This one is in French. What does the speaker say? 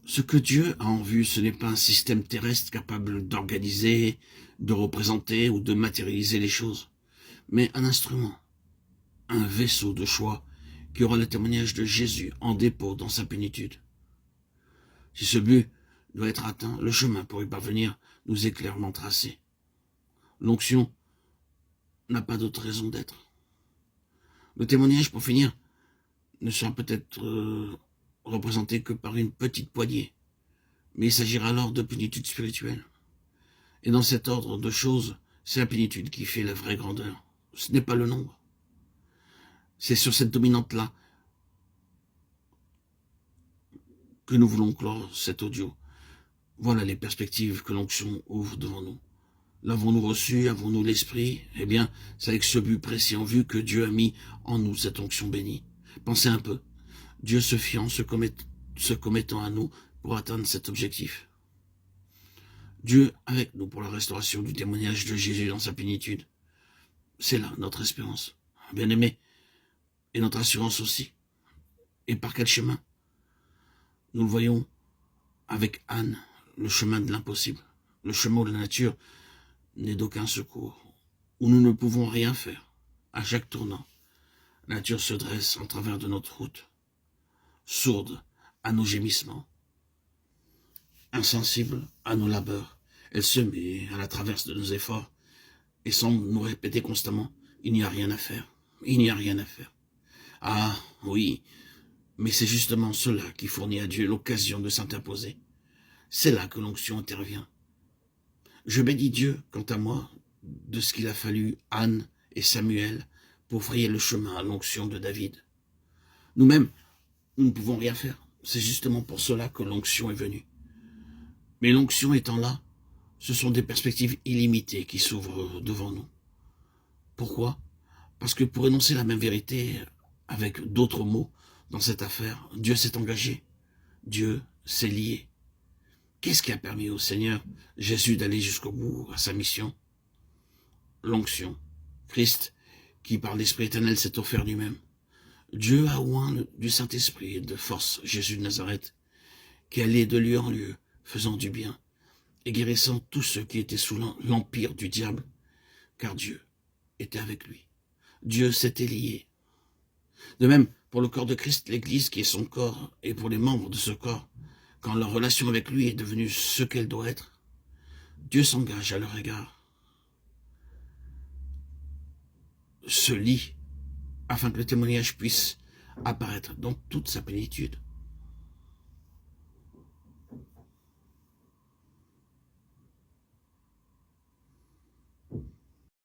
Ce que Dieu a en vue, ce n'est pas un système terrestre capable d'organiser, de représenter ou de matérialiser les choses, mais un instrument, un vaisseau de choix qui aura le témoignage de Jésus en dépôt dans sa plénitude. Si ce but doit être atteint, le chemin pour y parvenir nous est clairement tracé. L'onction n'a pas d'autre raison d'être. Le témoignage, pour finir, ne sera peut-être représenté que par une petite poignée, mais il s'agira alors de plénitude spirituelle. Et dans cet ordre de choses, c'est la plénitude qui fait la vraie grandeur. Ce n'est pas le nombre. C'est sur cette dominante-là que nous voulons clore cet audio. Voilà les perspectives que l'onction ouvre devant nous. L'avons-nous reçu? Avons-nous l'esprit? Eh bien, c'est avec ce but précis en vue que Dieu a mis en nous cette onction bénie. Pensez un peu. Dieu se fiant, se commettant à nous pour atteindre cet objectif. Dieu avec nous pour la restauration du témoignage de Jésus dans sa plénitude. C'est là notre espérance, bien-aimé, et notre assurance aussi. Et par quel chemin? Nous le voyons avec Anne, le chemin de l'impossible, le chemin où la nature n'est d'aucun secours, où nous ne pouvons rien faire. À chaque tournant, la nature se dresse en travers de notre route, sourde à nos gémissements, insensible à nos labeurs. Elle se met à la traverse de nos efforts et semble nous répéter constamment « il n'y a rien à faire, il n'y a rien à faire ». Ah oui, mais c'est justement cela qui fournit à Dieu l'occasion de s'interposer. C'est là que l'onction intervient. Je bénis Dieu, quant à moi, de ce qu'il a fallu Anne et Samuel pour frayer le chemin à l'onction de David. Nous-mêmes, nous ne pouvons rien faire. C'est justement pour cela que l'onction est venue. Mais l'onction étant là, ce sont des perspectives illimitées qui s'ouvrent devant nous. Pourquoi? Parce que pour énoncer la même vérité avec d'autres mots dans cette affaire, Dieu s'est engagé. Dieu s'est lié. Qu'est-ce qui a permis au Seigneur Jésus d'aller jusqu'au bout à sa mission? L'onction. Christ, qui par l'Esprit éternel s'est offert lui-même. Dieu a oint du Saint-Esprit et de force Jésus de Nazareth, qui allait de lieu en lieu, faisant du bien, et guérissant tous ceux qui étaient sous l'empire du diable, car Dieu était avec lui. Dieu s'était lié. De même, pour le corps de Christ, l'Église qui est son corps, et pour les membres de ce corps, quand leur relation avec lui est devenue ce qu'elle doit être, Dieu s'engage à leur égard, se lie, afin que le témoignage puisse apparaître dans toute sa plénitude.